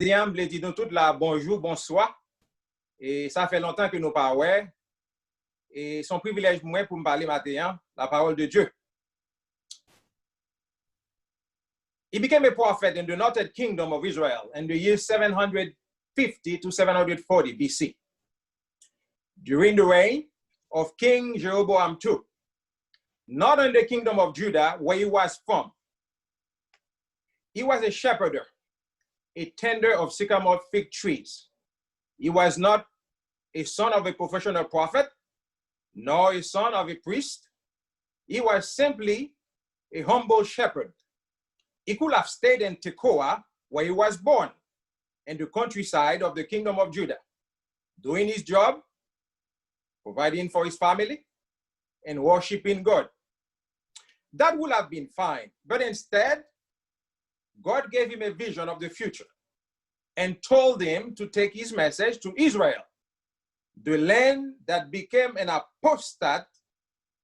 je voulais dire tout là bonjour, bonsoir. Et ça fait longtemps que nous parlons. Et son privilège pour moi pour me parler maintenant, la parole de Dieu. He became a prophet in the northern kingdom of Israel in the years 750 to 740 BC, during the reign of King Jeroboam II, not in the kingdom of Judah, where he was from. He was a shepherder, a tender of sycamore fig trees. He was not a son of a professional prophet, nor a son of a priest. He was simply a humble shepherd. He could have stayed in Tekoa, where he was born, in the countryside of the kingdom of Judah, doing his job, providing for his family, and worshiping God. That would have been fine, but instead, God gave him a vision of the future and told him to take his message to Israel, the land that became an apostate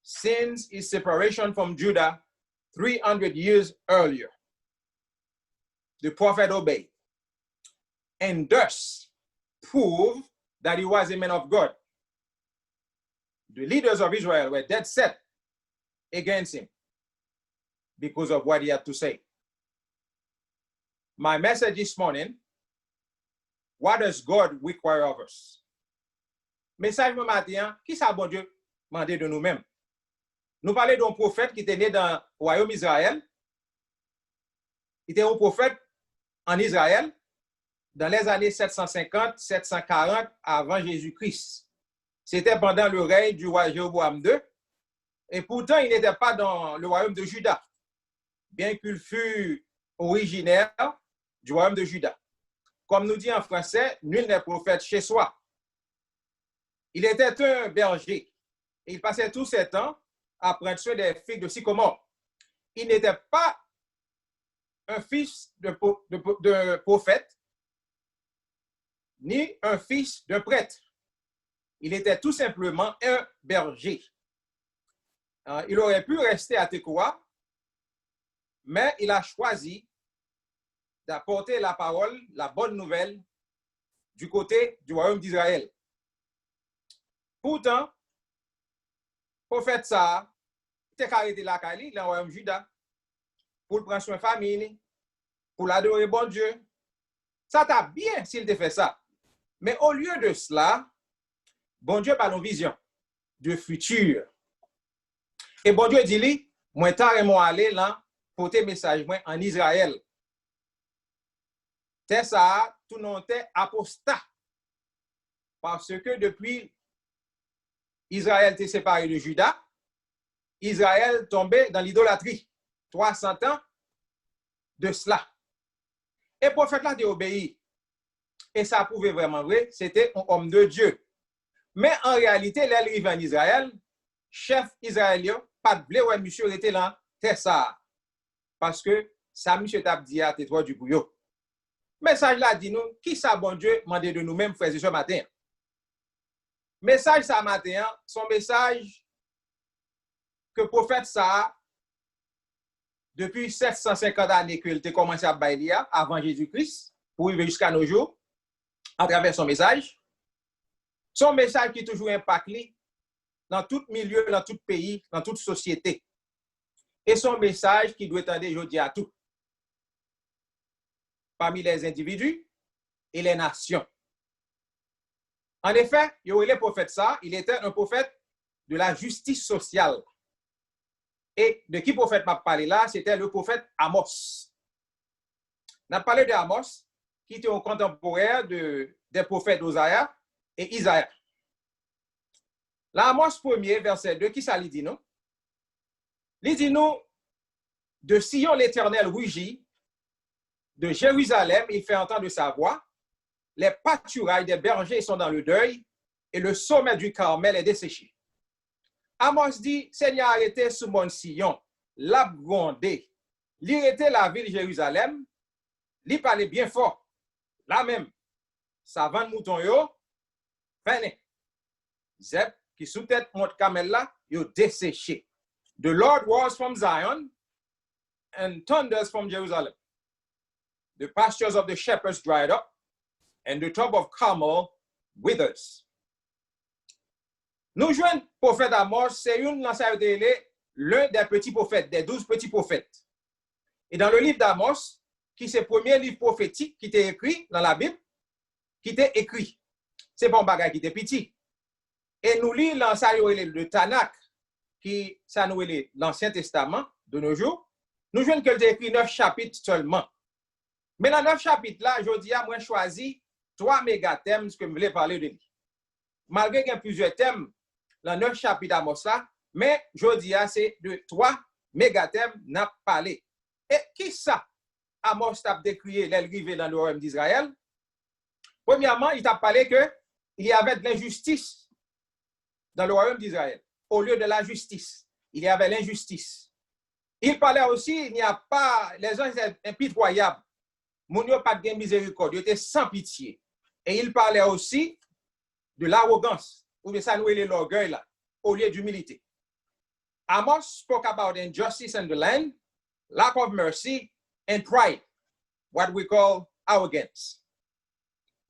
since his separation from Judah 300 years earlier. The prophet obeyed and thus proved that he was a man of God. The leaders of Israel were dead set against him because of what he had to say. My message this morning, what does God require of us? Message matin, qui ça bon Dieu demandé de nous-mêmes? Nous parlons d'un prophète qui était né dans le royaume d'Israël. Il était un prophète en Israël dans les années 750-740 avant Jésus-Christ. C'était pendant le règne du roi Jéroboam II. Et pourtant, il n'était pas dans le royaume de Juda, bien qu'il fût originaire du royaume de Juda. Comme nous dit en français, nul n'est prophète chez soi. Il était un berger et il passait tout ses temps à prendre soin des figues de sycomore. Il n'était pas un fils de prophète, ni un fils de prêtre. Il était tout simplement un berger. Il aurait pu rester à Tekoa, mais il a choisi d'apporter la parole, la bonne nouvelle, du côté du royaume d'Israël. Pourtant, le prophète ça, il était arrêté la Kali, dans le royaume de Juda, pour prendre soin de la famille, pour l'adorer bon Dieu. Ça t'a bien s'il te fait ça. Mais au lieu de cela, bon Dieu a une vision de futur. Et bon Dieu dit, moi, carrément aller là, porter message en Israël. C'est ça, tout le monde est apostat. Parce que depuis Israël était séparé de Juda, Israël tombait dans l'idolâtrie. 300 ans de cela. Et le prophète là a obéi. Et ça prouvait vraiment vrai, c'était un homme de Dieu. Mais en réalité, il arrive en Israël, chef israélien, pas de blé, ouais, monsieur était là, c'est ça. Parce que ça, monsieur t'a dit à tes trois du bouillot. Message là dit nous, qui ça, bon Dieu, demandez de nous-mêmes, frères et sœurs, matin. Message ça, matin, son message que le prophète ça, depuis 750 années qu'il a commencé à bailler avant Jésus-Christ, pour arriver jusqu'à nos jours, à travers son message qui toujours impacte dans tout milieu, dans tout pays, dans toute société. Et son message qui doit être aujourd'hui à tout, parmi les individus et les nations. En effet, le prophète ça, il était un prophète de la justice sociale. Et de qui prophète m'a parlé là, c'était le prophète Amos. On a parlé de Amos, qui était un contemporain des prophètes Osaïa et Isaïe. Là, Amos 1er, verset 2, qui ça lui dit nous? Il dit nous, de Sion l'Éternel rugit, de Jérusalem il fait entendre sa voix, les pâturailles des bergers sont dans le deuil, et le sommet du Carmel est desséché. Amos dit, Seigneur arrêtez sous mon Sion, l'a grondé, l'irrité la ville Jérusalem, l'y parlait bien fort, là même, sa vente mouton yo, venez, Zeb, qui sous tête monte Carmel là, yo desséché. The Lord roars from Zion and thunders from Jerusalem. the pastures of the shepherds dried up, and the top of Carmel withers. Nous jouons prophète Amos, c'est l'un des petits prophètes, des 12 petits prophètes. Et dans le livre d'Amos, qui c'est le premier livre prophétique qui était écrit dans la Bible, qui était écrit. C'est pas un bagage qui était petit. Et nous lisons le Tanakh, qui ça nous est l'Ancien Testament de nos jours. Nous jouons qu'il a écrit 9 chapitres seulement. Mais dans 9 chapitres là, je dis, moi choisi 3 mégathèmes que je voulais parler de lui. Malgré qu'il y a plusieurs thèmes dans 9 chapitres d'Amos là, mais je dis, c'est de 3 mégathèmes n'a parlé. Et qui ça? Amos a décrit l'arrivée dans le royaume d'Israël. Premièrement, il t'a parlé qu'il y avait de l'injustice dans le royaume d'Israël. Au lieu de la justice, il y avait l'injustice. Il parlait aussi, il n'y a pas, les gens étaient impitoyables. Moun yo pas de miséricorde, ils étaient sans pitié. Et il parlait aussi de l'arrogance, ou de ça nous l'orgueil là, au lieu d'humilité. Amos spoke about injustice in the land, lack of mercy, and pride, what we call arrogance.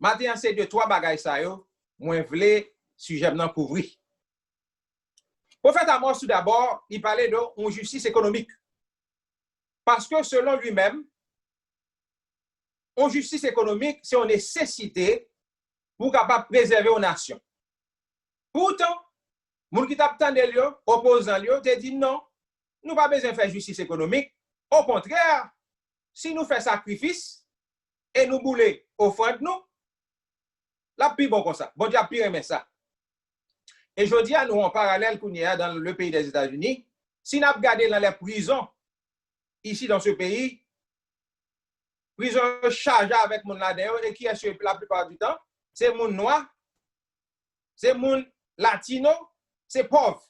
Maintenant, c'est de 3 bagages ça yo, moi vle sujet nan couvrir. Prophète Amos tout d'abord, il parlait de justice économique. Parce que selon lui-même, justice économique, c'est une nécessité pour capable préserver aux nations. Pourtant, moun qui t'a tande li opposant li te dit non, nous pas besoin de faire justice économique. Au contraire, si nous faisons sacrifice et nous bouler offrande nous, la plus bon comme ça. Bon Dieu a plus aimé ça. Et je dis à nous en parallèle qu'on y a dans le pays des États-Unis, si nous regardons dans les prisons, ici dans ce pays, prison chargée avec mon là-dedans, et qui est sur la plupart du temps, c'est mon noir, c'est mon latino, c'est pauvre.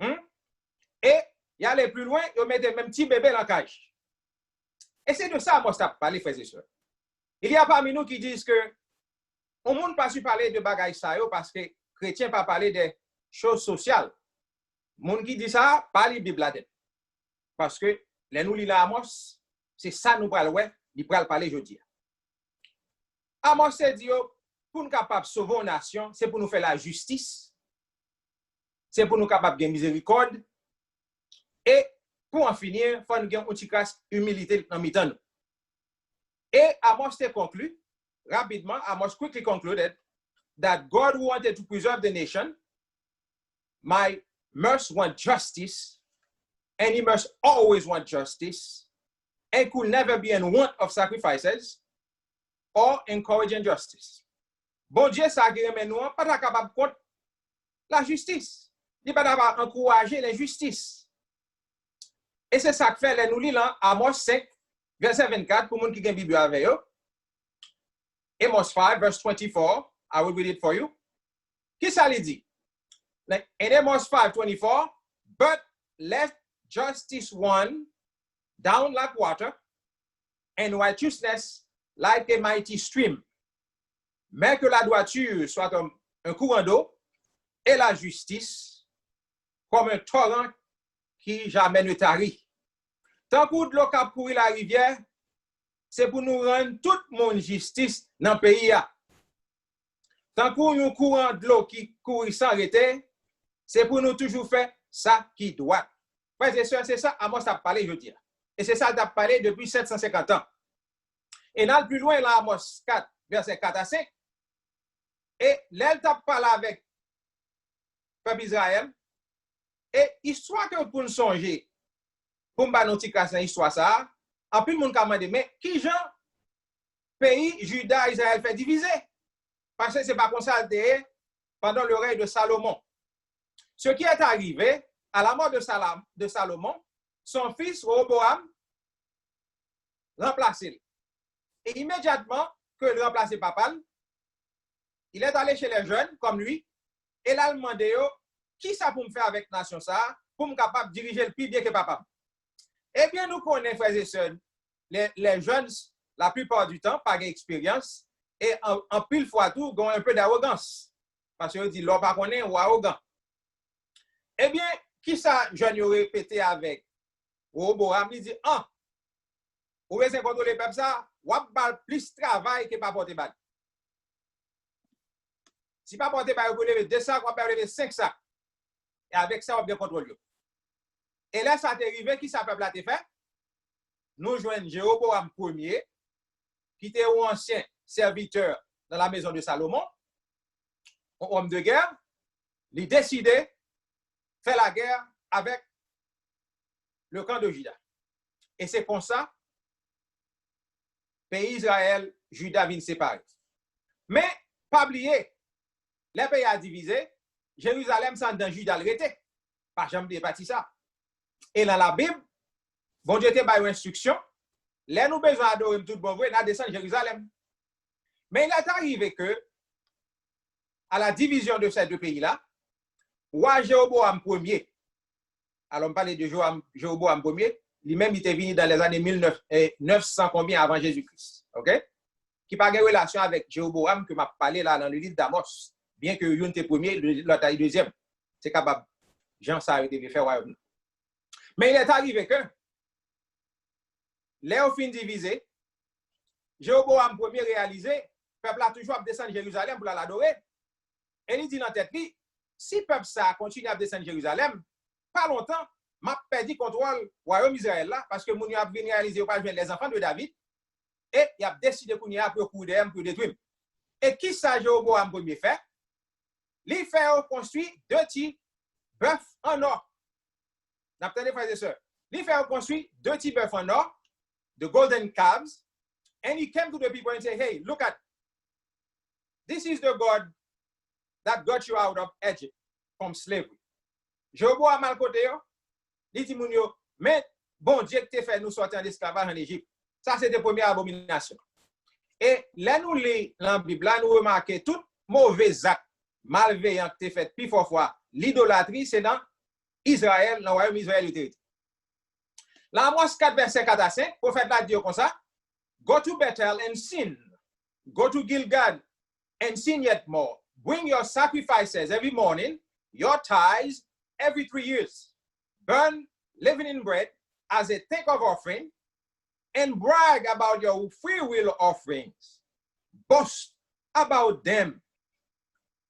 Et il y a les plus loin, ils mettent même petit bébé dans la cage. Et c'est de ça, moi, je parle, frères et sœurs. Il y a parmi nous qui disent que on ne peut pas parler de bagages ça parce que chrétien pas parler des choses sociales. Moun qui dit ça, pas la Bible là-dedans. Parce que les nous lisons Amos, c'est ça nous pral ouais, il pral parler aujourd'hui. Amos dit pour nous capable sauver une nation, c'est pour nous faire la justice. C'est pour nous capable de miséricorde et pour en finir, il faut nous gagner une petite humilité dans mi-temps. Et Amos conclut rapidement, Amos quickly concluded that God who wanted to preserve the nation must want justice, and he must always want justice, and could never be in want of sacrifices or encourage injustice. Bon Dieu, ça qui remet nous, pas capable contre la justice. Il pas capable encourager l'injustice. Et c'est ça que fait les nous lisons Amos 5, verset 24, pour les gens qui ont la Bible avec eux. Amos 5, verse 24, I will read it for you. Qui ça lui dit? In Amos 5, 24, but let justice run down like water, and righteousness like a mighty stream. Mais que la droiture soit comme un courant d'eau, et la justice comme un torrent qui jamais ne tarit. Tant que de l'eau qui court la rivière, c'est pour nous rendre toute mon justice dans le pays. Tant que nous courant de l'eau qui court sans arrêter, c'est pour nous toujours faire ça qui doit. Frères et sœurs, c'est ça Amos a parlé, je dis. Et c'est ça qu'il a parlé depuis 750 ans. Et dans le plus loin, là, Amos 4, verset 4 à 5, et là, il a parlé avec le peuple Israël, et histoire que pour nous songer, pour nous faire une petite histoire ça, en plus, mon demandé, mais qui gens pays Juda Israël fait diviser? Parce que ce n'est pas comme ça pendant le règne de Salomon. Ce qui est arrivé à la mort de Salomon, son fils Rehoboam remplacé. Et immédiatement que le remplacé papa, il est allé chez les jeunes comme lui et là il a demandé qui ça pour me faire avec nation ça pour me capable de diriger le plus bien que papa. Eh bien nous connaissons frères et sœurs les jeunes la plupart du temps pas d'expérience et en pile fois tout ont un peu d'arrogance parce que dit l'on pas connaît ou arrogant. Eh bien qui ça jeune aurait répété avec Rehoboam il dit ou besoin contrôler peuple ça, ou bal plus travail que pas porter balle. Si pas porter balle, vous lever 2 sacs, on peut lever 5 sacs. Et avec ça, on bien contrôler. Et là, ça t'est arrivé, qui ça peuple a été fait? Nous joignons Jéroboam Ier, qui était un ancien serviteur dans la maison de Salomon, un homme de guerre, il décidé de faire la guerre avec le camp de Juda. Et c'est comme ça, pays Israël, Juda viennent séparer. Mais, pas oublier, les pays a divisé, Jérusalem sans dans Juda le rete. Pas jamais départi ça. Et dans la Bible, bon Dieu te baille une instruction, les nous besoin adorer tout bon vrai, nous descendre Jérusalem. Mais il est arrivé que, à la division de ces deux pays-là, roi Jéroboam Ier, alors on parle de Jéroboam Ier, lui-même il était venu dans les années 900 combien avant Jésus-Christ, ok? Qui n'a pas de relation avec Jéroboam que m'a parlé là dans le livre d'Amos, bien que l'un était premier, l'autre est deuxième. C'est capable, Jean ça devait faire royaume. Mais il est arrivé que, les au fin divisé, Jéroboam Ier réalisé, le peuple a toujours descendu Jérusalem pour l'adorer. Et il dit dans tête, si le peuple ça continue à descendre Jérusalem, pas longtemps, m'a perdu contrôle royaume Israël là, parce que mon a venu réaliser pas les enfants de David, et il a décidé qu'on y a pour couper pour détruire. Et qui ça Jéroboam Ier fait? Il fait construire 2 petits bœufs en or. N'attendez frères et sœurs. Il fait construire 2 petits bœufs en or, the golden calves, and he came to the people and said, hey, look at, this is the God that got you out of Egypt from slavery. Jéroboam mal côté yo, il dit moun yo, mais bon Dieu qui t'a fait nous sortir d'esclavage en Égypte. Ça c'est la première abomination. Et là nous lit dans la Bible, là nous remarquons tout mauvais acte malveillant qui t'a fait plus fois l'idolâtrie c'est dans Israël, dans le royaume Israël. Dans Amos 4 verset 4 à 5, le prophète l'a dit comme ça, go to Bethel and sin. Go to Gilgal and sin yet more. Bring your sacrifices every morning, your tithes every 3 years. Burn leavened bread as a take of offering, and brag about your free will offerings. Boast about them,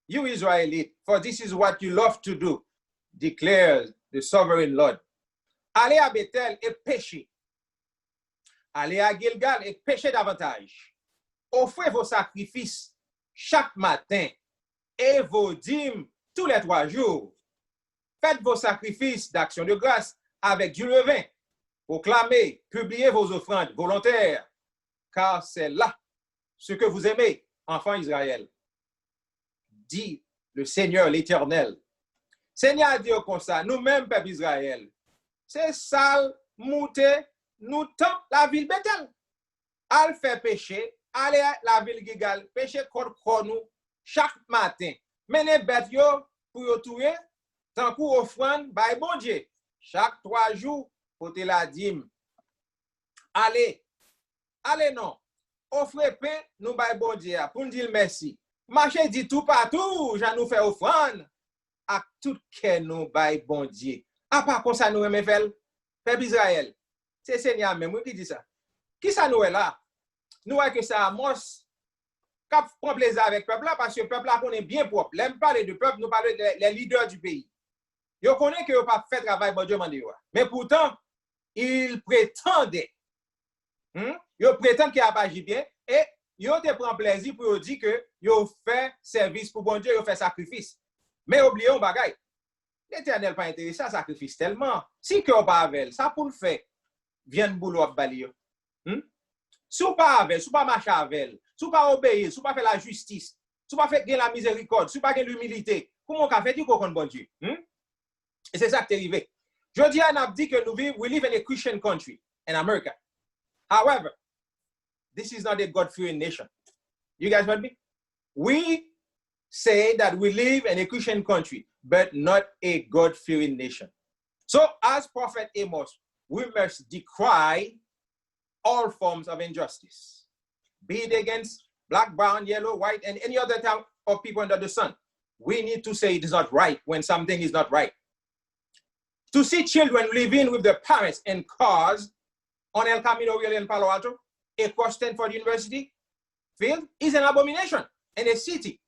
you Israelites, for this is what you love to do, declares the sovereign Lord. Allez à Bethel et péchez. Allez à Gilgal et péchez davantage. Offrez vos sacrifices chaque matin et vos dîmes tous les 3 jours. Faites vos sacrifices d'action de grâce avec du levain. Proclamez, publiez vos offrandes volontaires, car c'est là ce que vous aimez, enfants Israël. Dit le Seigneur l'Éternel. Seigneur dit comme ça, nous-mêmes, peuple Israël, c'est sale, mouté, nous tente la ville Bethel. Al fait péché, allez à la ville Gilgal, péché contre nous chaque matin. Mais les bêtes yo pour yo tuer, tant qu'on offrande, by bon Dieu, chaque 3 jours, pour te la dîme. Allez non, offrez pain, nous by bon Dieu, pour nous dire merci. Marchez dit tout partout, j'en nous fait offrande, à tout que nous by bon Dieu. À part comme ça nous aimons faire, peuple Israël. C'est Seigneur même qui dit ça. Qui ça nous est là? Nous voyons que ça Amos cap prend plaisir avec le peuple là parce que le peuple là connaît bien propre. L'aime parler de peuple, nous parlons des leaders du pays. Ils connaissent que ils pas fait travail bon Dieu mandé. Mais pourtant, ils prétendent ils prétendent qu'ils a pas agi bien et ils te prend plaisir pour dire que ils fait service pour bon Dieu, ils fait sacrifice. Mais oubliez un bagage. L'Éternel pas intéressé à sacrifice tellement. Si que pas avec ça pour le faire, vienne boulot à bali. Si ou pas avec, si ou pas marcher avec, si ou pas obéir, si ou pas faire la justice, si ou pas faire la miséricorde, si ou pas l'humilité, comment on fait du qu'on bon Dieu? Et c'est ça qui est arrivé. Je dis à Nabdi que we live in a Christian country in America. However, this is not a God-fearing nation. You guys heard me? We say that we live in a Christian country, but not a God-fearing nation. So, as Prophet Amos, we must decry all forms of injustice, be it against black, brown, yellow, white, and any other type of people under the sun. We need to say it is not right when something is not right. To see children living with their parents in cars on El Camino Real in Palo Alto, across Stanford University field, is an abomination. And a city,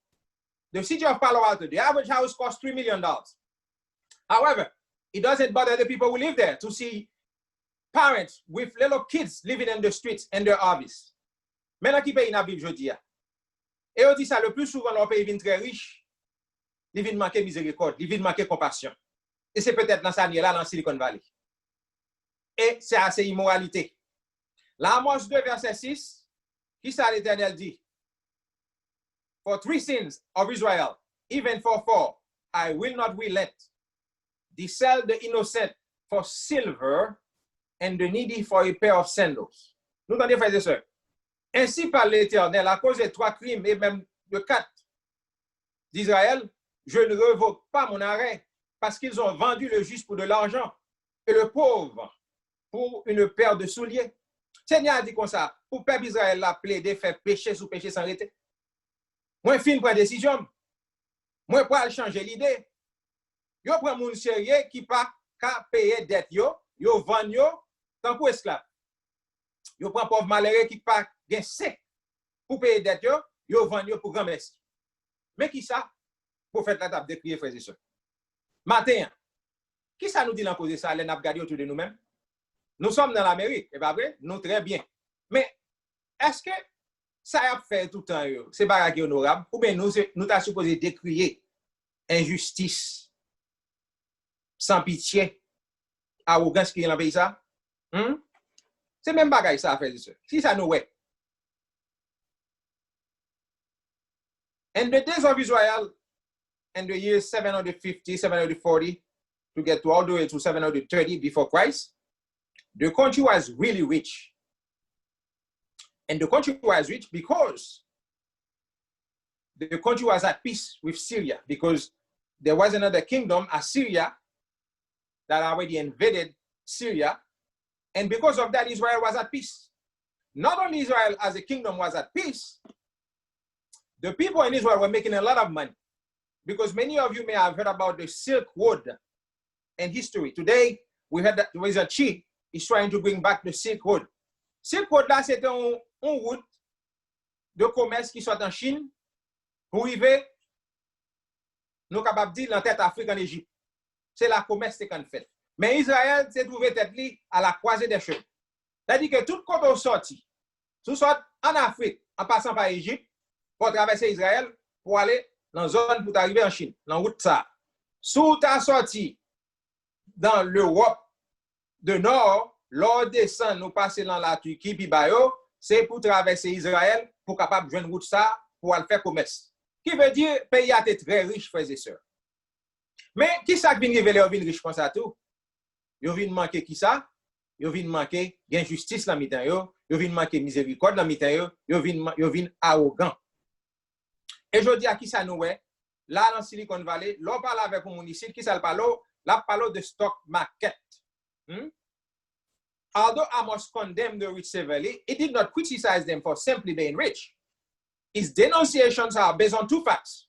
the city of Palo Alto, the average house costs $3 million. However, it doesn't bother the people who live there to see parents with little kids living in the streets and their RVs. Maintenant, qui paye n'a vivre jodi a? Et on dit ça le plus souvent, leur pays vient très riche, ils viennent manquer miséricorde, ils viennent manquer compassion. Et c'est peut-être dans ça là dans Silicon Valley. Et c'est assez immoralité. L'Amos 2, verset 6, qui ça l'Éternel dit? For 3 sins of Israel, even for 4, I will not relent. They sell the innocent for silver and the needy for a pair of sandals. Nous entendez, frères et sœurs. Ainsi par l'Éternel, à cause des 3 crimes et même de 4 d'Israël, je ne revoque pas mon arrêt parce qu'ils ont vendu le juste pour de l'argent et le pauvre pour une paire de souliers. Seigneur a dit comme ça, pour peuple Israël l'a plaidé, faire péché sous péché sans arrêter. Moi, fin prendre décision. Moi, pour changer l'idée. Yo prend moun sérieux qui pas qu'à payer dette yo vend yo tant pour esclave. Yo prend pauvre malheureux qui pas gen sec pour payer dette yo vend yo pour grand merci. Mais qui ça? Prophète la table décrier frères et sœurs. Matin, qui ça nous dit dans cause de ça, les n'a regardé autour de nous-mêmes? Nous sommes dans l'Amérique, et pas vrai? Nous très bien. Mais est-ce que ça a fait tout le temps, c'est pas honorable, ou bien nous t'as supposé décrier injustice, sans pitié, arrogance qui est dans le pays ça? C'est même bagaille ça, frères et sœurs. Si ça nous ouais. In the days of Israel, in the years 750, 740, to get to all the way to 730 before Christ, the country was really rich. And the country was rich because the country was at peace with Syria, because there was another kingdom, Assyria, that already invaded Syria. And because of that, Israel was at peace. Not only Israel as a kingdom was at peace, the people in Israel were making a lot of money. Because many of you may have heard about the Silk Road in history. Today, we heard that Reza Chi is trying to bring back the Silk Road. Silk Road, là, c'était une route de commerce qui soit en Chine pour arriver, nous capables de dire, en tête Afrique, en Égypte. C'est la commerce qu'on fait. Mais Israël s'est trouvé tête à la croisée des chemins. C'est-à-dire que tout côté au sorti, tout soit en Afrique, en passant par Égypte, pour traverser Israël, pour aller dans la zone pour arriver en Chine, dans la route ça. Sous ta sortie dans l'Europe de Nord, l'on descend, nous passer dans la Turquie, puis c'est pour traverser Israël, pour capable de joindre route ça, pour aller faire commerce. Qui veut dire, le pays a été très riche, frères et sœurs. Mais qui ça qui vient révéler, vient riche comme ça tout? Yo vient manquer qui ça? Yo vient manquer injustice dans mitan yo, yo vient manquer miséricorde dans mitan yo vient arrogant. Et je dis à qui ça nous est, là dans Silicon Valley, l'on parle avec mon ici, qui ça le parle? Là parle de stock market. Although Amos condemned the rich severely, he did not criticize them for simply being rich. His denunciations are based on 2 facts: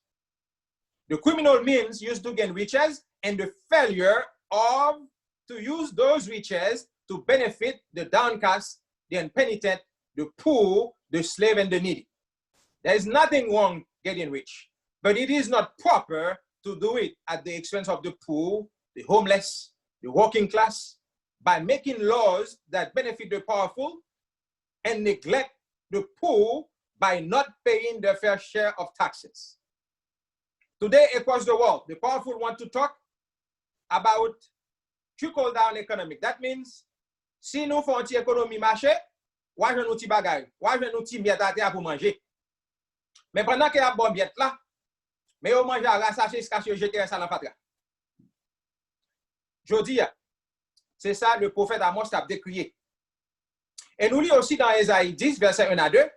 the criminal means used to gain riches and the failure of to use those riches to benefit the downcast, the impenitent, the poor, the slave, and the needy. There is nothing wrong getting rich, but it is not proper to do it at the expense of the poor, the homeless, the working class, by making laws that benefit the powerful and neglect the poor by not paying their fair share of taxes. Today, across the world, the powerful want to talk about trickle-down economic. That means, si nous faisons une économie marché, ou je nous ti bagay, ou je nous ti miette à terre pour manger. Mais pendant qu'il y a bon miette là, mais on mange à rassacher, se cacher, jeter ça dans la patrie. Je dis, c'est ça le prophète Amos a décrié. Et nous lisons aussi dans Ésaïe 10, verset 1 à 2,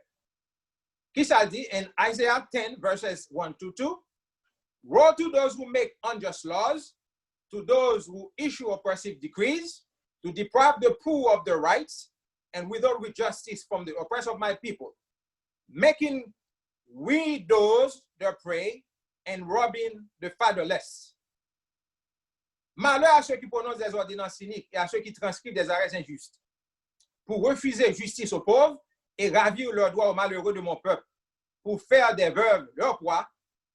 qui ça dit, in Isaiah 10, verses 1 to 2, woe to those who make unjust laws, to those who issue oppressive decrees, to deprive the poor of their rights, and withhold with justice from the oppressed of my people, making widows their prey, and robbing the fatherless. Malheur à ceux qui prononcent des ordonnances cyniques et à ceux qui transcrivent des arrêts injustes. pour refuser justice aux pauvres et ravir leurs droits aux malheureux de mon peuple, pour faire des veuves leur proie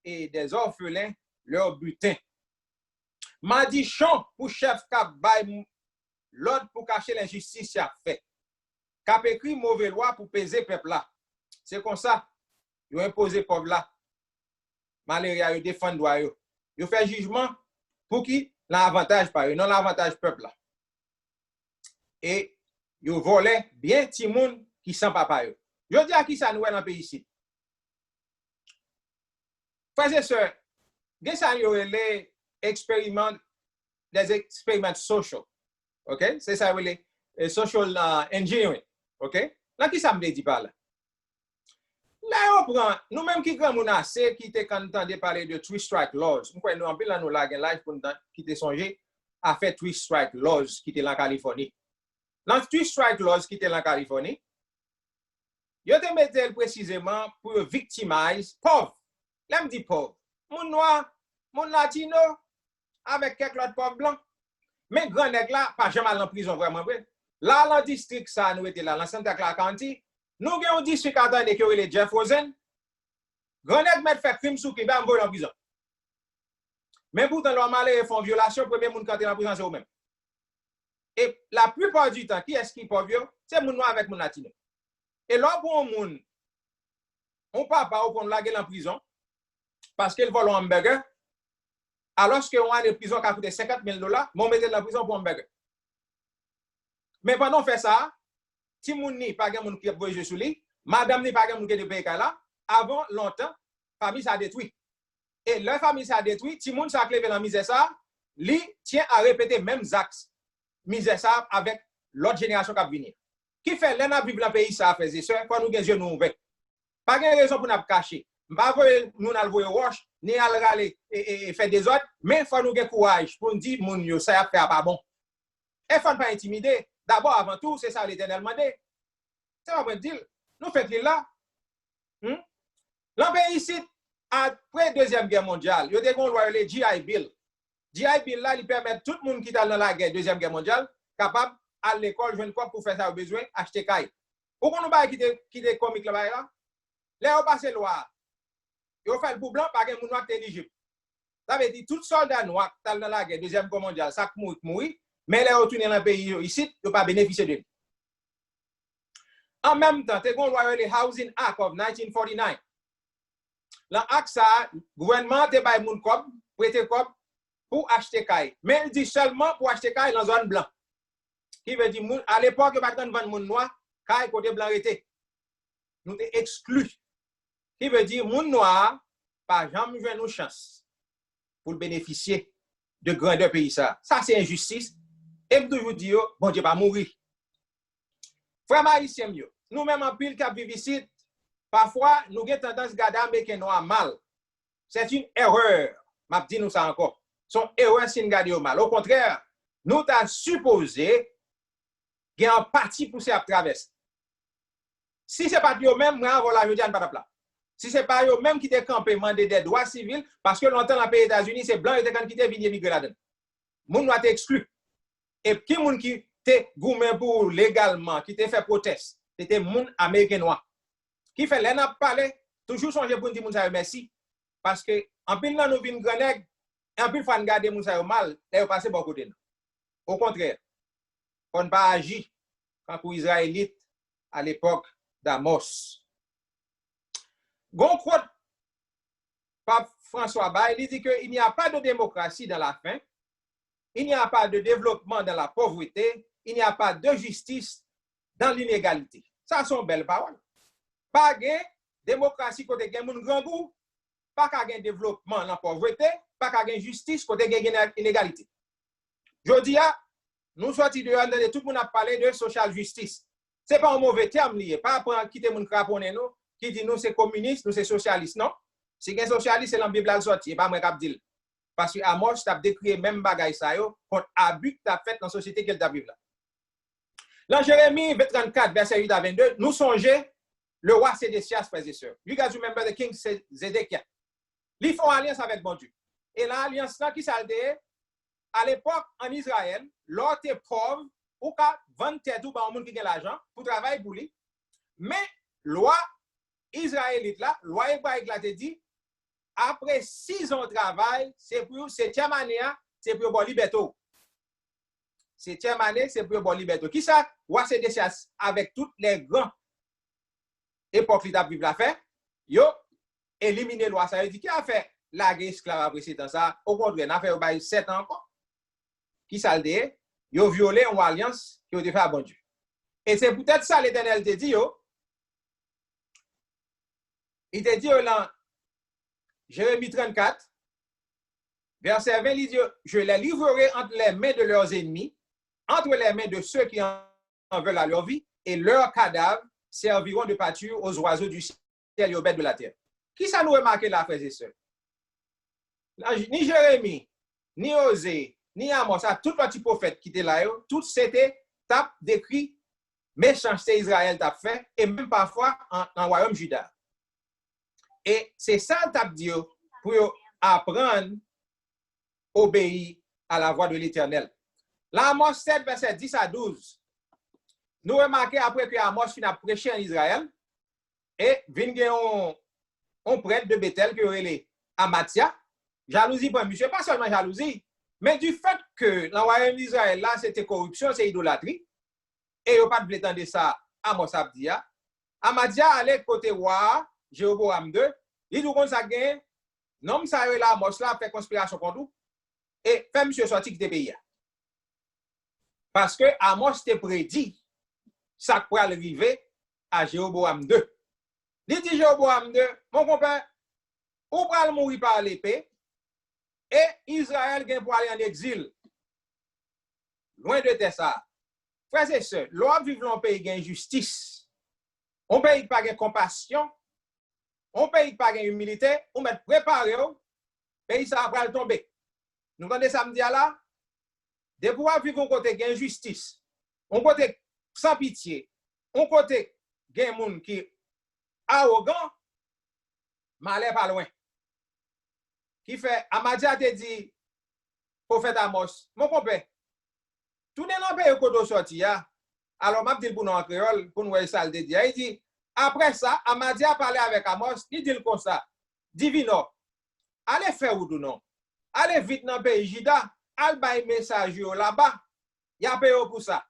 et des orphelins leur butin. M'a dit chant pour chef cap bay l'ordre pour cacher l'injustice a fait. Cap écrit mauvais loi pour peser peuple là. C'est comme ça, ils ont imposé pauvre là. Malheur ils défendent droit yo. Ils fait jugement pour qui l'avantage par eux, non l'avantage peuple là. Et ils volé bien ti moun qui sans papa yo. Je dis à qui ça nous dans le pays ici. Frères et sœurs, gen ça yo les expériments des expériments sociaux. OK? C'est ça les social engineering. OK? Là qui ça me dit par là? Là on prend nous même qui grand moun assez qui te quand entendre parler de three strike laws. Nous en pile là nous la gen live pour qui te songer à faire three strike laws qui était en Californie. Dans three strike laws qui était en Californie, yo te mettel précisément pour victimiser pauvre. Là me dit pauvre. Moun noir, moun latino avec quelques autres pauvres blancs. Mais grand nèg là pas jamais en prison vraiment vrai. Là dans district ça nous était là dans Santa Clara County, nous avons un district attendé qui est Jeff Rosen. Grand nèg met fait crime sous qui va envoyer en prison. Mais pourtant leur malheur font violation premier moun quand en prison c'est eux même. Et la plupart du temps qui est-ce qui pauvre c'est moun noir avec moun latino. Et là pour moun on papa ou pour laguer en prison parce qu'il vole un hamburger. Alors qu'on a des prisons qui a coûté $50,000, on met dans la prison pour un burger. Mais pendant fait ça, si moun ni pas gen moun qui voyage sous lui, madame ni pas gen moun qui de payer là, avant longtemps, famille ça détruit. Et leur famille ça détruit, si moun ça clevé dans misère ça, li tient à répéter même actes misère ça avec l'autre génération qui va venir. Qui fait l'un à vivre dans le pays ça frères et sœurs, quand nous gen yeux nous ouverts. Pas gen raison pour nous cacher. Pas nous n'al voyer roche ni al râler et faire des autres, mais faut nous gen courage pour nous dire moun yo ça fait pas bon. Et faut pas intimider. D'abord avant tout, c'est ça l'Éternel demandé. C'est pas bon dire. Nous fait là. Dans pays ici après deuxième guerre mondiale, il y a des loi le GI Bill. GI Bill là, il permet tout le monde qui est dans la guerre deuxième guerre mondiale capable à l'école joindre quoi pour faire ça au besoin acheter caille. Pourquoi nous pas quitter comique là? Là on passe loi. Ils ont fait le bout blanc par un moun noir éligible. Ça veut dire tout soldat noir dans la guerre deuxième guerre mondiale, ça mourir, mais les retourner dans le pays ici, ils pas bénéficier de lui. En même temps, tu as le Housing Act of 1949. L'acte ça, le gouvernement te bail moun kob, prêter kob pour acheter caille. Mais il dit seulement pour acheter caille dans zone blanc. Qui veut dire à l'époque, il n'y a pas de moun noir, caille côté blanc était. Nous t'es exclus. Qui veut dire moun noir pas jamais jouer nos chances pour bénéficier de grandeur pays ça. Ça c'est injustice et toujours dire bon Dieu pas mourir. Frère haïtien yo, nous même en pile qui vivent ici, parfois nous avons tendance à garder américain noir mal. C'est une erreur. M'a dit nous ça encore. Son erreur si nous garder mal. Au contraire, nous t'a supposé qu'il y a un parti poussé à traverser. Si c'est pas eux même, moi voilà je dis pas de plat. Si ce n'est pas eux même qui te campé demander des droits civils, parce que longtemps dans les pays États-Unis, c'est blanc et quand qui te vient migrer là-dedans. Moun doit exclu. Et qui moun qui te goumé pour légalement, qui te fait proteste, c'était moun américain noir. Qui fait l'en a parlé, toujours songer pour dire moun sa merci, parce que en pile là nous vinn grand nèg, en pile faut garder moun sa mal, et passer bon côté. Au contraire, on pas agi quand pour Israélite à l'époque d'Amos. Gon quote Pape François Bay, il dit qu'il n'y a pas de démocratie dans la faim, il n'y a pas de développement dans la pauvreté, il n'y a pas de justice dans l'inégalité. Ça sont belles paroles. Pas de démocratie côté gen moun grand goût, pas de développement dans la pauvreté, pas de justice côté gen inégalité. Jodi a nous sorti de tout le monde a parlé de social justice. C'est pas un mauvais terme lié, pas pour quitter moun craponner nous qui dit nous c'est communiste, nous c'est socialiste, non? Si gen socialiste c'est dans la Bible à sorti, pas moi qui dire. Parce que Amos t'a décrit même bagaille ça yo contre abus que t'a fait dans la société qu'elle t'a vivre là. Dans Jérémie 34 verset 8 à 22, nous songeons le roi Sédécias frères et sœurs. You guys remember the king Zedekiah. Ils font alliance avec bon Dieu. Et l'alliance là qui s'alté à l'époque en Israël, l'autre est pauvre, ou ka vendre terre tout par un monde qui a l'argent pour travailler pour lui. Mais loi israélite là, loi hébraïque là te dit après 6 ans de travail, c'est pour 7e année, c'est pour bon liberté. 7e année, c'est pour bon liberté. Qui ça? Ou c'est des avec toutes les grands époques qui t'a vivre la fait, yo éliminer loi ça veut dire qui a fait la guerre esclave après 7 ans ça, au contraire, n'a fait 7 ans encore. Qui ça le dit? Yo violé une alliance qui a été fait à bon Dieu. Et c'est peut-être ça l'Éternel te dit yo. Il te dit dans Jérémie 34, verset 20, il dit, je les livrerai entre les mains de leurs ennemis, entre les mains de ceux qui en veulent à leur vie, et leurs cadavres serviront de pâture aux oiseaux du ciel et aux bêtes de la terre. Qui ça nous remarque là, frères et sœurs? Ni Jérémie, ni Osée, ni Amos, tout petit prophète qui était là, tout c'était tap décrit méchanceté Israël t'a fait, et même parfois en royaume Juda. Et c'est ça le tap dit pour apprendre obéir à la voix de l'Éternel. Là, Amos 7, verset 10 à 12, nous remarquons après que Amos finit à prêcher en Israël, et vient un prêtre de Bethel qui aurait les Amatia, jalousie pour monsieur, pas seulement jalousie, mais du fait que dans le royaume d'Israël, là, c'était corruption, c'est idolâtrie, et il n'y a pas de prétendre ça, Amos Abdia. Amatia allait côté roi, Jéroboam II, il dit qu'on ça gagne, non, ça là, Amos là, fait conspiration contre nous, et fait monsieur sorti de pays. Parce que Amos t'est prédit, ça pourrait arriver à Jéroboam II. Il dit Jéroboam II, mon compère, ou pral mourir par l'épée, et Israël vient pour aller en exil. Loin de ça. Frères et sœurs, l'on vit dans un pays qui a injustice. On pays pas de compassion. On pays pas de humilité. On met préparé, pays ça va tomber. Nous connaissons samedi là, de pouvoir vivre un côté qui a injustice, un côté sans pitié, un côté qui a un monde qui est arrogant, mais aller pas loin. Qui fait, Amadia te dit, prophète Amos, mon compère, tout n'est pas payé au sorti, alors m'a dit pour nous en créole, pour nous ça le dit. Il dit, après ça, Amadia a parlé avec Amos, il dit comme ça, divino, allez faire ou non, allez vite dans le pays Juda, allez bailler message là-bas, il y a payé pour ça.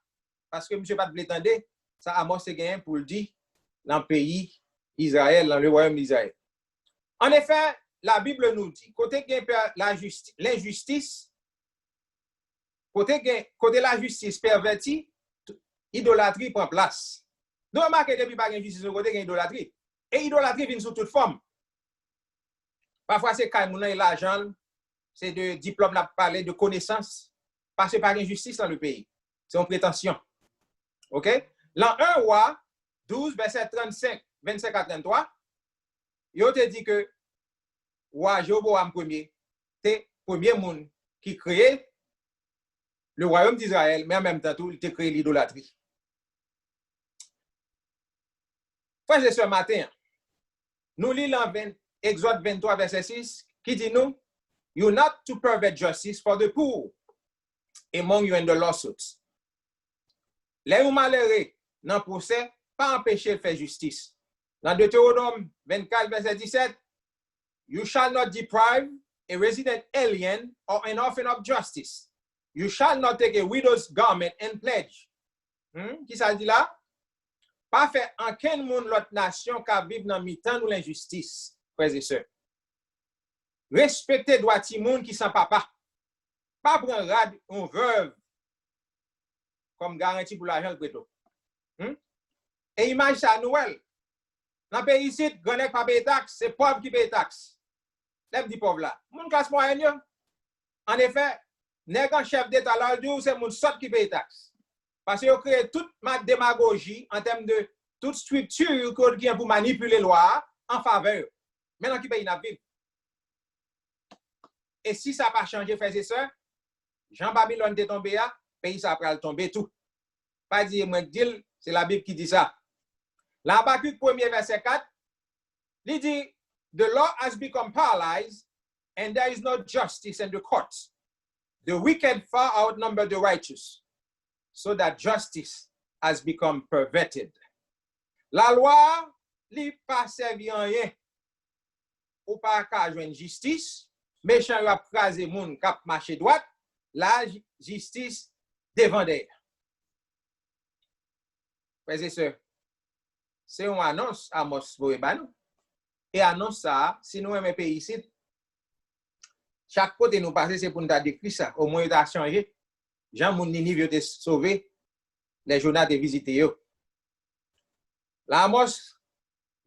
Parce que monsieur pas de l'étendre, ça Amos c'est gagné pour le dire dans le pays Israël, dans le royaume d'Israël. En effet, la Bible nous dit, côté l'injustice, côté la justice pervertie, idolâtrie prend place. Nous remarquons depuis pas d'injustice, côté idolâtrie. Et idolâtrie vient sous toute forme. Parfois, c'est quand on a l'argent, c'est de diplôme, là, parler de connaissances, parce que par injustice dans le pays. C'est une prétention. OK? L'an 1 roi, 12, verset 35, 25 à 33, il te dit que roi Jéroboam Ier, c'est le premier monde qui crée le royaume d'Israël, mais en même temps, il a créé l'idolâtrie. Frères et sœurs, matin, nous lisons Exode 23, verset 6, qui dit nous, you're not to pervert justice for the poor among you in the lawsuits. Les malheureux dans le procès, pas empêcher de faire justice. Dans Deutéronome 24, verset 17, you shall not deprive a resident alien or an orphan of justice. You shall not take a widow's garment and pledge. Qui ça dit là? Pas faire en quel monde l'autre nation qui vit dans mi-temps ou l'injustice, frères et sœurs. Respectez droit de monde qui sans papa. Pas prendre rad on veuve comme garantie pour l'argent préto. Et imagine ça Noël. Dans le pays ici, grand nèg pas payer taxe, c'est pauvre qui paye taxe. Lève dit pauvre là. Mon classe moyenne. En effet, nèg en chef d'état là c'est mon sort qui paye taxe. Parce qu'ils ont créé toute ma démagogie en termes de toute structure qui est pour manipuler la loi en faveur. Maintenant, qui paye la vie. Et si ça n'a pas changé, frères et sœurs, Jean Babylone est tombé là, pays ça va tomber tout. Pas dire, moi, c'est la Bible qui dit ça. L'Habakkuk 1er verset 4, il dit, the law has become paralyzed and there is no justice in the courts. The wicked far outnumber the righteous. so that justice has become perverted. La loi li pas servi en rien. Ou pas ka jwenn justice, méchant a krasé moun kap marché droite, la justice devant derrière. Frères et sœurs, c'est une annonce à Amos Boebanou. Et annonce ça, si nous aimons pays ici, chaque côté nous passer, c'est pour nous décrire ça. Au moins, il a changé. Jean moun Ninive te sauvé, les journaux de visiter yo. La Amos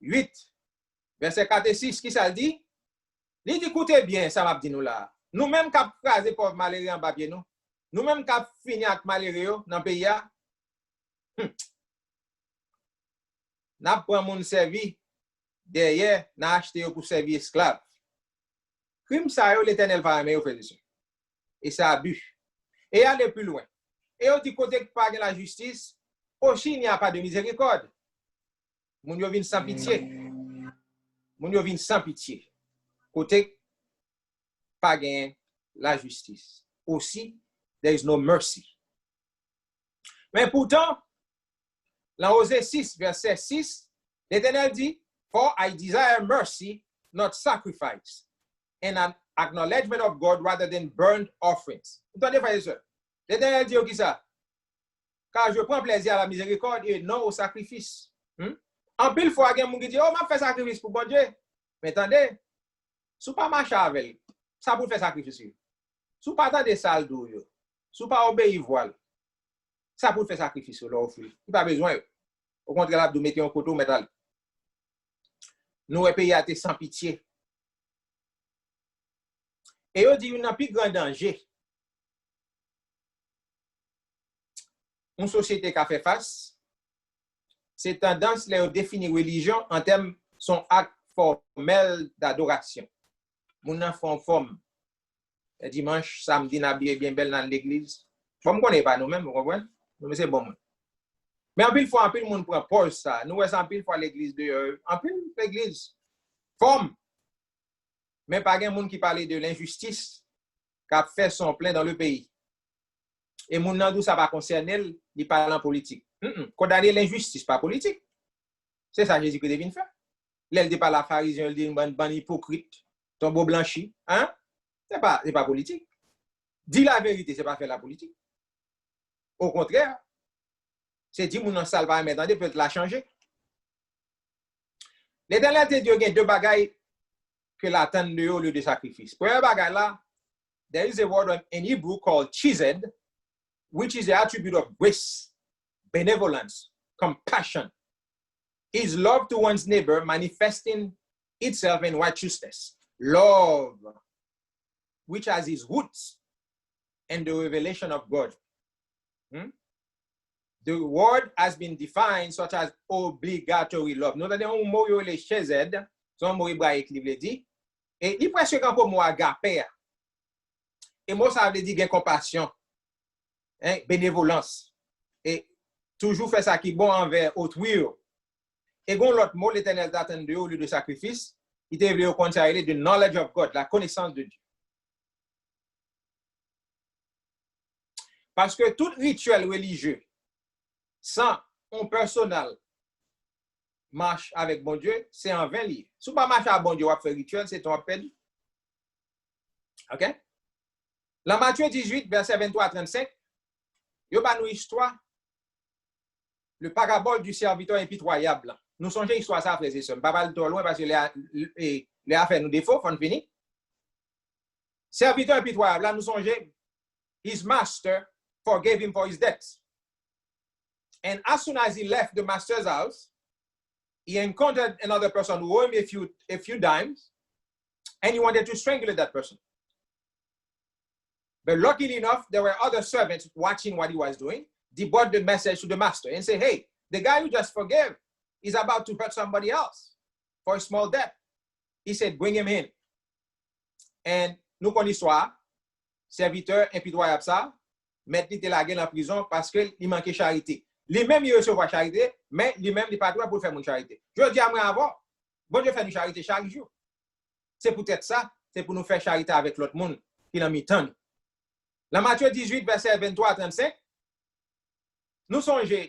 8, verset 4 et 6, qui ça dit? Il dit, écoutez bien, ça m'a dit nous là. Nous-mêmes qui avons crasé pauvre malheureux en papier, nous-mêmes qui avons fini avec malheureux dans le pays, nous avons pris mon servi derrière, nous avons acheté pour servir esclave. Crime ça, l'Éternel va aimer, et ça abus. Et aller plus loin. Et on dit côté qui pas de la justice, aussi il n'y a pas de miséricorde. Moun yo vin sans pitié. Moun yo vin sans pitié. Côté pas gain la justice. Aussi, there is no mercy. Mais pourtant, dans Osée 6, verset 6, l'Éternel dit, For I desire mercy, not sacrifice, and an acknowledgement of God rather than burnt offerings. Entendez, frères et sœurs? L'Éternel dit qui ça? Car je prends plaisir à la miséricorde et non au sacrifice. En pile fois, il y a des gens qui disent, oh, m'a fait sacrifice pour bon Dieu. Mais attendez, si vous pas marcher avec, ça pour faire sacrifice. Si vous pas attendre sale d'eau, si vous pas obéir voile, ça pour faire sacrifice. Il n'y a pas besoin. Au contraire, vous mettez un couteau métal. Nous, les pays a été sans pitié. Et on dit, il y a un plus grand danger. Une société qui a fait face, c'est tendance à définir religion en termes de son acte formel d'adoration. Moun nan font forme. Le dimanche, samedi, n'a bien belle dans l'église. Bon, on ne connaît pas nous-mêmes, vous comprenez? Mais c'est bon. Mais en pile fois, en pile, moun prend pause ça. Nous, en pile fois l'église de en pile l'église. Forme. Mais pas de moun qui parle de l'injustice qui a fait son plein dans le pays. Et moun nan dou ça va concerner, il parle en politique. Condamner l'injustice, pas politique. C'est ça Jésus qui devine faire. L'elle dit pas la pharisien, elle dit une bonne hypocrite, tombeau blanchi. Hein? C'est pas politique. Dis la vérité, c'est pas faire la politique. Au contraire, c'est dit moun nan sal va mettre dans peut-être la changer. L'Éternel te dit il y a deux bagailles que l'attendent de au lieu de sacrifice. Premier bagaille là, there is a word in Hebrew called chesed, which is the attribute of grace, benevolence, compassion. Is love to one's neighbor manifesting itself in righteousness. Love, which has its roots in the revelation of God. The word has been defined such as obligatory love. Nous avons un mot le chesed, c'est un mot hébraïque qui veut dire, et il presque un peu mot agape. Et moi ça veut dire compassion, bénévolence, et toujours faire ça qui est bon envers autrui. Et quand l'autre mot, l'Éternel t'attendait au lieu de sacrifice, il était au contraire de knowledge of God, la connaissance de Dieu. Parce que tout rituel religieux, sans un personnel marche avec bon Dieu, c'est en vain lié. Si vous ne marchez avec bon Dieu, vous faire rituel, c'est ton peine. OK? La Matthieu 18, verset 23 à 35, il y a une histoire, le parabole du serviteur impitoyable. Nous songeons l'histoire ça, frères et sœurs. Pas mal trop loin parce que les affaires nous défaut, on finit. Serviteur impitoyable, là, nous songeons, his master forgave him for his debts. And as soon as he left the master's house, he encountered another person who owed him a few dimes, and he wanted to strangle that person. But luckily enough, there were other servants watching what he was doing. They brought the message to the master and say, hey, the guy you just forgave is about to hurt somebody else for a small debt. He said, bring him in. And nous connaissons l'histoire, serviteur impitoyable ça, mettre il la gueule en prison parce qu'il manquait charité. Lui-même, il recevait charité, mais lui-même, il n'est pas droit pour faire une charité. Je dis à moi avant, bon Dieu fait une charité chaque jour. C'est peut-être ça, c'est pour nous faire charité avec l'autre monde qui l'a mis tant. La Matthieu 18, verset 23 à 35, nous songeons,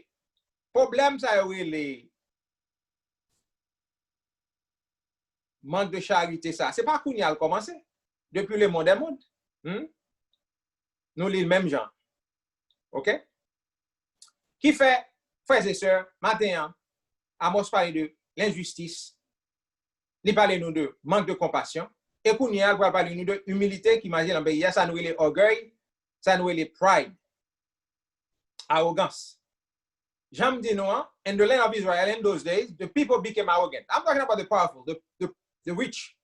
problème ça les manque de charité ça. C'est pas qu'on y a commencé depuis le monde des mondes. Nous lisons le même genre. OK? Qui fait, frères et sœurs, matin, Amos parle de l'injustice, il parle nous de manque de compassion, et qu'on y a parler nous de humilité qui imagine dans le pays, ça nous les orgueil, ça nous les pride, arrogance. J'aime dire non, in the land of Israel in those days, the people became arrogant. I'm talking about the powerful, the rich.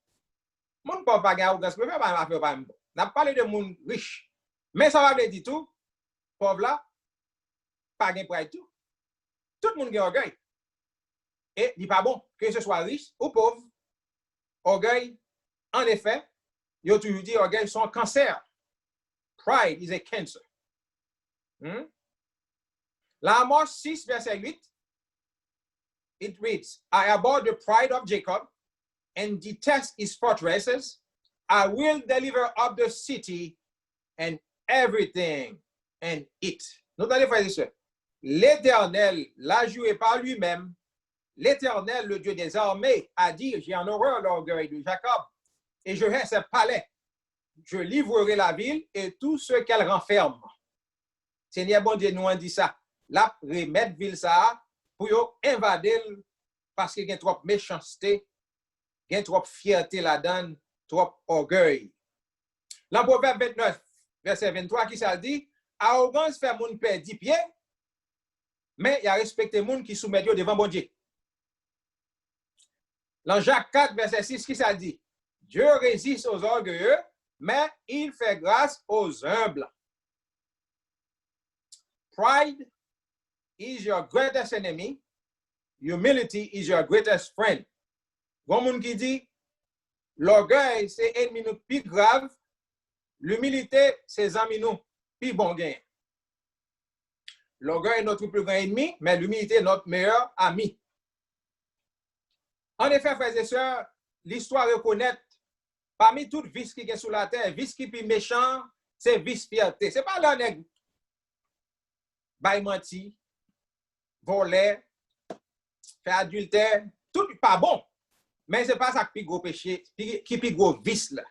Mon pas pas arrogance, mais pas n'a parlé de monde riche. Mais ça va dire tout, pauvre là, pas gain pride tout. Tout le monde a orgueil. Et il n'est pas bon que ce soit riche ou pauvre. Orgueil, en effet, il a toujours dit orgueil sont un cancer. Pride is a cancer. Là, Amos 6, verset 8, it reads, I abhor the pride of Jacob and detest his fortresses. I will deliver up the city and everything in it. Notez, frères et sœurs, l'Éternel l'a joué par lui-même. L'Éternel, le Dieu des armées, a dit, j'ai en horreur l'orgueil de Jacob et je hais ses palais. Je livrerai la ville et tout ce qu'elle renferme. Seigneur bon Dieu nous a dit ça. La remettre ville ça pour invader parce qu'il y a trop méchanceté, il y a trop fierté là-dedans, trop orgueil. Dans Proverbe 29, verset 23, qui ça dit, arrogance fait moun perdre 10 pieds, mais il y a respecté moun qui soumet devant bon Dieu. Dans Jacques 4, verset 6, qui ça dit, Dieu résiste aux orgueilleux, mais il fait grâce aux humbles. Pride is your greatest enemy. Humility is your greatest friend. Bon moun qui dit, l'orgueil, c'est ennemi nous plus grave. L'humilité, c'est amis nous plus bon gain. L'orgueil est notre plus grand ennemi, mais l'humilité est notre meilleur ami. En effet, frères et sœurs, l'histoire reconnaît parmi toutes les vices qui sont sur la terre, vice qui est méchant, c'est vice fierté. Ce n'est pas l'honnête. Bail menti, voler, faire adultère, tout pas bon. Mais ce n'est pas ça qui est gros péché, qui est gros vice là.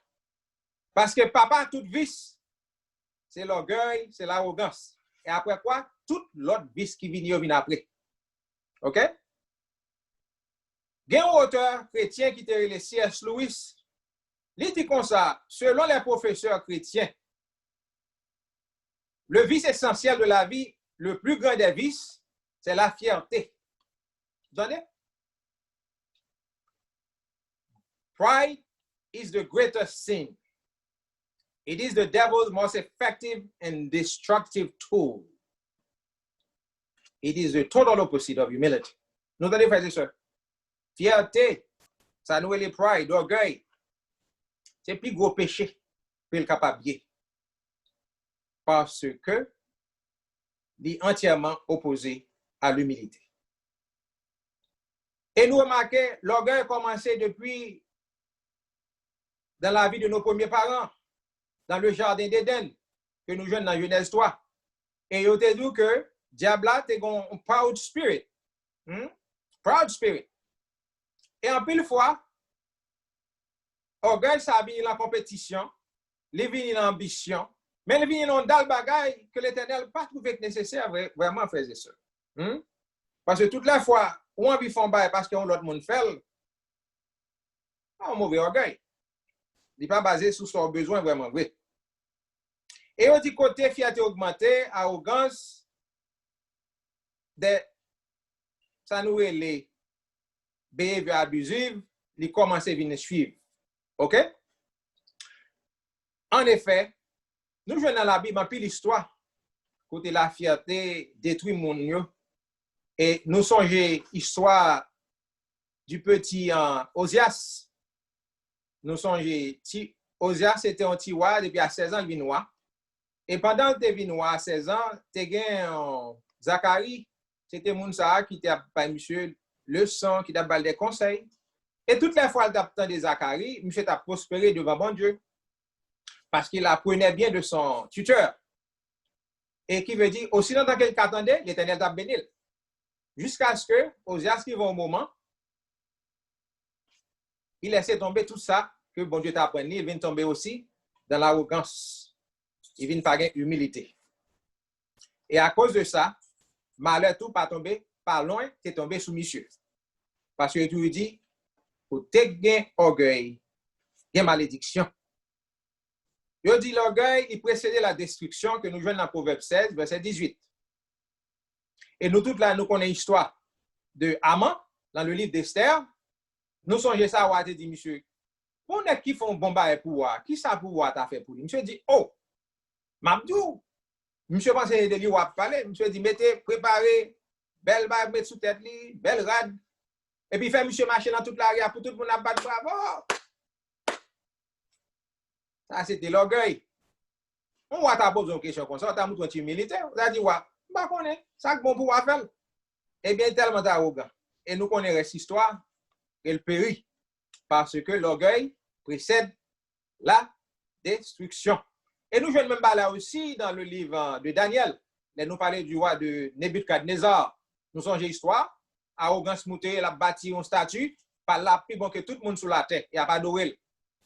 Parce que papa, tout vice, c'est l'orgueil, c'est l'arrogance. Et après quoi? Tout l'autre vice qui vient après. OK? Il y a un auteur chrétien qui était le C.S. Lewis. Il dit comme ça, selon les professeurs chrétiens, le vice essentiel de la vie, le plus grand des vices, c'est la fierté. Vous entendez? Pride is the greatest sin. It is the devil's most effective and destructive tool. It is the total opposite of humility. Vous entendez, frères et sœurs? Fierté, ça nous est le pride, orgueil. C'est plus gros péché que le capable. Parce que il est entièrement opposé à l'humilité. Et nous remarquons, l'orgueil a commencé depuis dans la vie de nos premiers parents, dans le jardin d'Éden, que nous jouons dans Genèse 3. Et il a dit que diable a un proud spirit. Proud spirit. Et en pile fois, orgueil, ça vient dans la compétition, il vient dans l'ambition, mais il vient dans le bagage que l'Éternel n'a pas trouvé nécessaire, vraiment, frères et sœurs. Parce que toute la fois, où on vit font bail parce qu'on l'autre monde fait, un mauvais orgueil. Il n'est pas basé sur son besoin vraiment vrai. Et on dit côté fierté augmentée, arrogance, ça nous est les behavior abusive, il commence à venir suivre. OK? En effet, nous jouons dans la Bible en pile l'histoire, côté la fierté détruit mon yo. Et nous songeons l'histoire du petit Osias. Nous songeons, Osias était un petit roi depuis à 16 ans, il vient roi. Et pendant que tu es roi à 16 ans, tu as Zacharie, c'était Mounsa qui t'a pas monsieur le sang, qui t'a donné des conseils. Et toutes les fois, il t'a entendu Zacharie, monsieur t'a prospéré devant bon Dieu. Parce qu'il apprenait bien de son tuteur. Et qui veut dire, aussi longtemps qu'il attendait, l'Éternel t'a béni. Jusqu'à ce que, Osias arrive au moment, il laissait tomber tout ça que bon Dieu t'a appris. Il vient tomber aussi dans l'arrogance. Il vient pas gagner humilité. Et à cause de ça, malheur tout pas tombé, pas loin, t'es tombé sous monsieur. Parce que tu dis, pour te gagner orgueil, il y a malédiction. Je dis l'orgueil, il précédait la destruction que nous jouons dans Proverbe 16, verset 18. Et nous toutes là, nous connaissons l'histoire de Haman dans le livre d'Esther. Nous songeons ça, on a dit, monsieur, pour les qui font bon bail pour moi, qui ça pour moi t'a fait pour lui? Monsieur dit, oh, Mabdou, monsieur pense de lui ou parler. Monsieur dit, mettez, préparez, belle bague, mettez sous tête, belle rade. Et puis fait monsieur marcher dans toute l'arrière pour tout le monde à battre bravo. Ça, c'était l'orgueil. On va t'aborder une question comme ça, on t'a montré une militaire. On a dit, ouais, bah, qu'on est, ça que bon pouvoir faire. Eh bien, tellement arrogant. Et nous connaissons cette histoire, elle périt. Parce que l'orgueil précède la destruction. Et nous jouons même là aussi dans le livre de Daniel. Là, nous parlons du roi de Nebuchadnezzar. Nous songeons l'histoire. Arrogance moutée, elle a bâti une statue, par là, plus bon que tout le monde sous la terre. Il n'y a pas d'orel.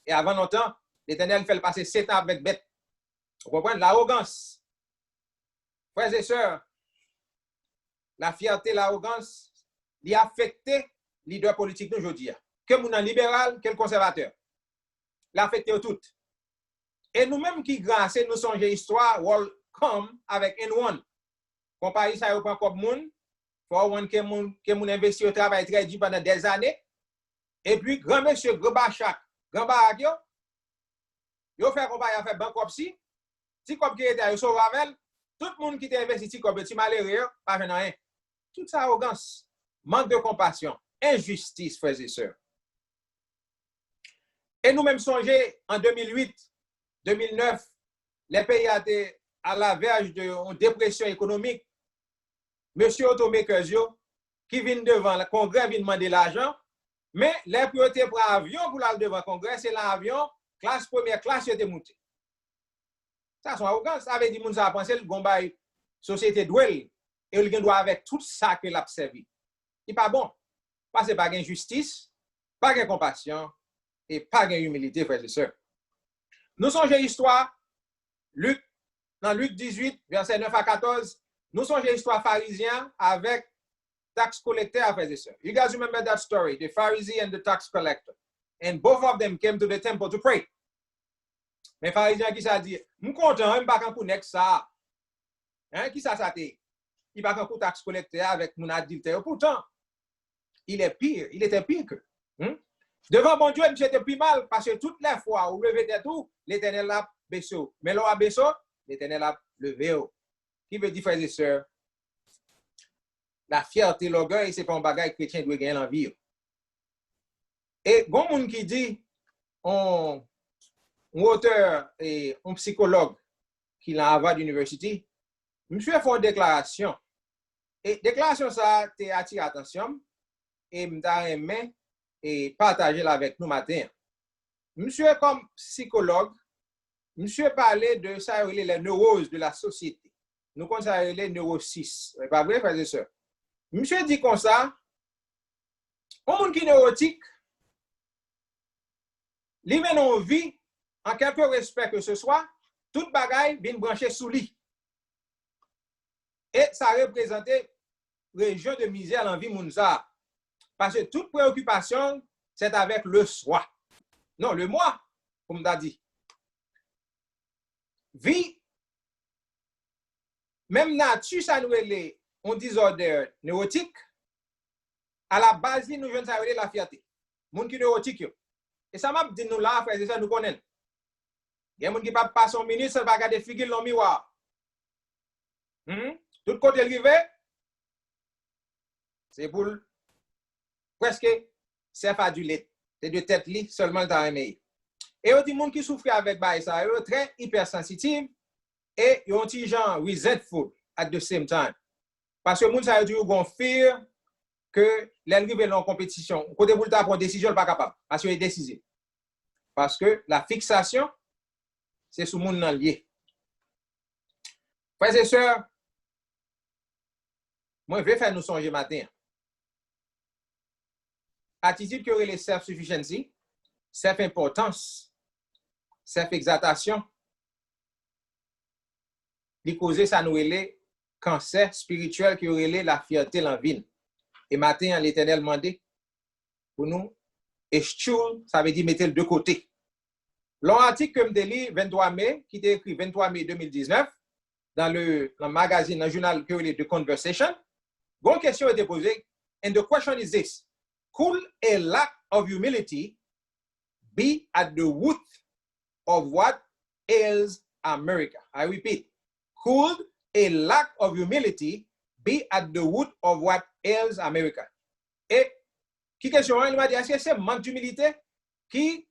Et avant longtemps, l'Éternel fait passer 7 ans avec bête. Vous comprenez? L'arrogance. Frères et sœurs, la fierté, l'arrogance, il a affecté les leaders politiques d'aujourd'hui. Que mon libéral, que le conservateur. L'affecté toutes. Et nous-mêmes qui grâce, nous songeons l'histoire, welcome avec N1. Comparé ça au comme monde, pour one que mon investi au travail très dur pendant des années. Et puis, grand monsieur, grand bachak, grand barak yo fait compagnie à faire bankruptcy. Si comme qui était yo sauve avec, tout le monde qui était investi comme petit malheureux, pas fait rien. Toute sa arrogance, manque de compassion, injustice, frères et sœurs. Et nous-mêmes songez en 2008, 2009, les pays étaient à la verge d'une dépression économique. Monsieur automakers qui vient devant le Congrès vient demander l'argent, mais les priorités pour l'avion pour aller devant le Congrès, c'est l'avion classe première classe était montée. Ça son arrogance, ça veut dire que nous avons pensé le gombaï société douelle et il doit avec tout ça que l'a servi. Il n'est pas bon. Parce que pas de justice, pas de compassion et pas de humilité, frères et sœurs. Nous songeons l'histoire, dans Luc 18, verset 9 à 14, nous songeons l'histoire pharisien avec tax collector, frères et sœurs. You guys remember that story, the Pharisee and the tax collector. And both of them came to the temple to pray. Mais pharisien qui ça dit, je suis content, je ne vais pas connaître ça. Hein, qui ça t'est? Il va pas tax collector avec mon adultère. Pourtant, il était pire que. Devant mon Dieu, il était plus mal parce que toutes les fois où levé tête tout, l'Éternel a baissé. Mais l'on a baissé, l'Éternel a levé. Qui veut dire, frères et sœurs, la fierté, l'orgueil, c'est pas un bagage chrétien doit gagner l'envie. Et bon monde qui dit, un auteur et un psychologue qui l'a à Harvard University, monsieur fait une déclaration. Et déclaration ça, t'es attiré attention et m'ta aimé et partager avec nous matin. Monsieur comme psychologue, monsieur parlait de ça les neuroses de la société. Nous considérons les neurosis. C'est pas vrai, frères et sœurs. Monsieur dit comme ça, un monde qui est neurotique, il mène en vie, en quelque respect que ce soit, toute bagaille vient brancher sous lui. Et ça représentait région de misère dans la vie mounza. Parce que toute préoccupation, c'est avec le soi. Non, le moi, comme on a dit. Vie, même nature, ça nous est un désordre neurotique. À la base, nous jeunes, ça la fierté. Moun qui neurotique. Et ça m'a dit nous là, frère, c'est ça nous connaissons. Il y a des gens qui ne passent pas son ministre, ça va regarder figure dans le miroir. Tout côté arrivé, c'est pour presque chef adulte. C'est de tête li seulement dans les. Et on dit gens qui souffrent avec ça, ils sont très hypersensitifs et ils ont des gens resentful at the same time. Parce que les gens ont toujours fear que l'arrivée dans la compétition, côté pour prendre une décision, ils ne sont pas capables. Parce qu'ils sont décisifs. Parce que la fixation, c'est sous le monde lié. Frères et sœurs, moi, je vais faire nous songer matin. Attitude que les self-sufficiency, self-importance, self-exaltation, qui cause ça nous relève cancer spirituel qui relève la fierté l'envie. Et matin, l'Éternel demandé pour nous, et ça veut dire mettez le de côté. L'article que je lis 23 mai, qui était écrit 23 mai 2019, dans le magazine, dans le journal que The Conversation, une question a été posée, and the question is this: could a lack of humility be at the root of what ails America? I repeat, could a lack of humility be at the root of what ails America? Et qui question, il m'a dit, est-ce que c'est manque d'humilité qui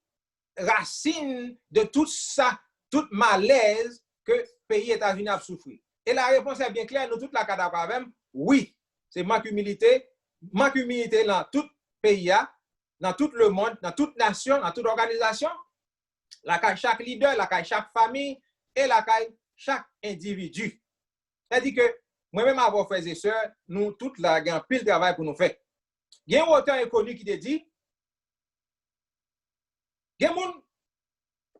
racine de tout ça, tout malaise que pays États-Unis a souffert? Et la réponse est bien claire, nous toute la cadavre avec oui, c'est manque d'humilité dans tout pays, dans tout le monde, dans toute nation, dans toute organisation, la caille chaque leader, la caille chaque famille et la caille chaque individu. C'est-à-dire que moi-même, avant frères et sœurs, nous toutes là, il y a un pile travail pour nous faire. Il y a un auteur inconnu qui te dit, il y a des gens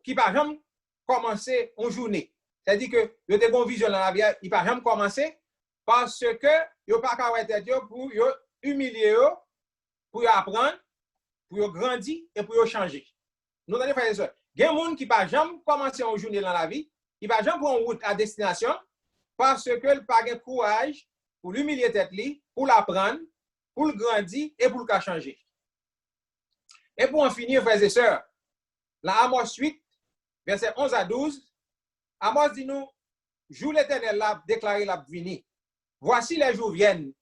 qui par exemple commencer une journée. C'est-à-dire que il y a des vision dans la vie, il par exemple commencer parce que il pas qu'à pour humilier, pour apprendre, pour grandir et pour changer. Nous allons faire ça. Il y a des gens qui par exemple commencer une journée dans la vie, qui par exemple pour une route à destination parce que il pas de courage pour l'humilier tête li, pour l'apprendre, pour le grandir et pour le changer. Et pour en finir, frères et sœurs, la Amos 8, verset 11 à 12, Amos dit nous, jour l'Éternel l'a déclaré l'a vini. Voici les jours viennent,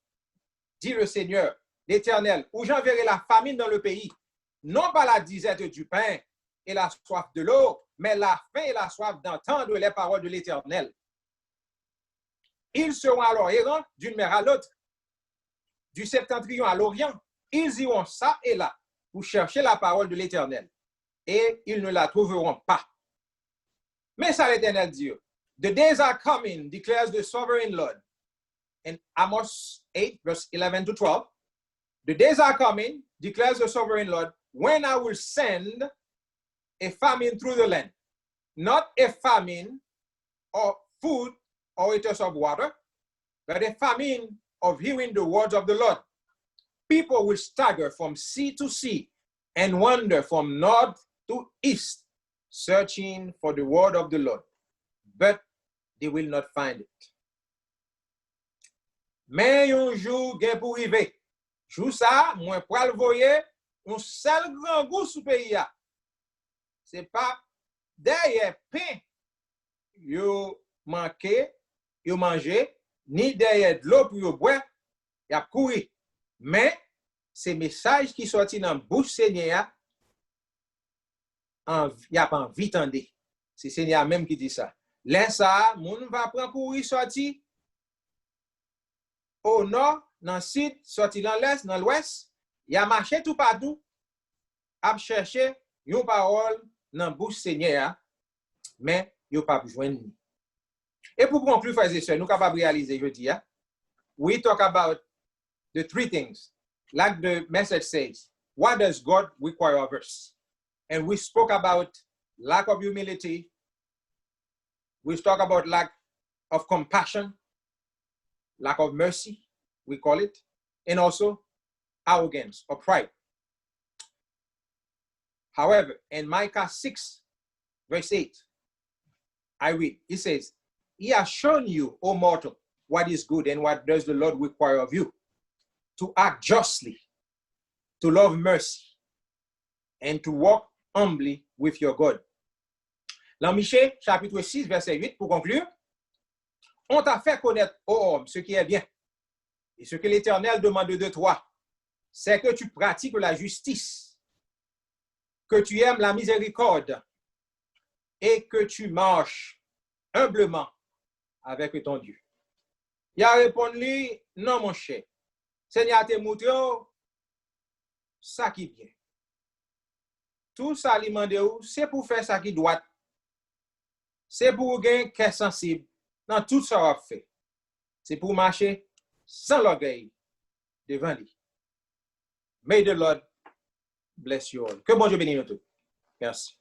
dit le Seigneur, l'Éternel, où j'enverrai la famine dans le pays, non pas la disette du pain et la soif de l'eau, mais la faim et la soif d'entendre les paroles de l'Éternel. Ils seront alors errants d'une mer à l'autre, du septentrion à l'orient. Ils iront ça et là pour chercher la parole de l'Éternel, et ils ne la trouveront pas. Mais ça, l'Éternel dit, the days are coming, declares the sovereign Lord. In Amos 8, verse 11 to 12, the days are coming, declares the sovereign Lord, when I will send a famine through the land. Not a famine of food or a thirst of water, but a famine of hearing the words of the Lord. People will stagger from sea to sea and wander from north to east, searching for the word of the Lord, but they will not find it. Mais un jour gen pour arriver. Jour ça, moi pral voyer un seul grand goût sous pays a. C'est pas derrière pain yo manqué, yo manger, ni derrière de l'eau pour yo boire, y a courir. Mais ces messages qui sortent dans bouche Seigneur, y a pas envie tendre. C'est Seigneur même qui dit ça. Là ça, moun va prendre courir sorti au nord, dans le sud, sorti dans l'est, dans l'ouest, y a marché tout partout, a chercher une parole dans bouche Seigneur, mais yo pas joindre. Et pour conclure, frères et sœurs, nous capables de réaliser jeudi, we talk about the three things. Like the message says, what does God require of us? And we spoke about lack of humility. We talk about lack of compassion, lack of mercy, we call it, and also arrogance or pride. However, in Micah 6, verse 8, I read, it says, He has shown you, O mortal, what is good and what does the Lord require of you. To act justly, to love mercy, and to walk humbly with your God. Dans Michée, chapitre 6, verset 8, pour conclure, on t'a fait connaître, ô homme, ce qui est bien. Et ce que l'Éternel demande de toi, c'est que tu pratiques la justice, que tu aimes la miséricorde et que tu marches humblement avec ton Dieu. Il a répondu, non mon cher, Seigneur te montré ça qui est bien. Tout ça lui demande, c'est pour faire ça qui doit. C'est pour gagner cœur sensible dans tout ça qu'on fait. C'est pour marcher sans l'orgueil devant lui. May the Lord bless you all. Que bon Dieu bénisse nous tous. Merci.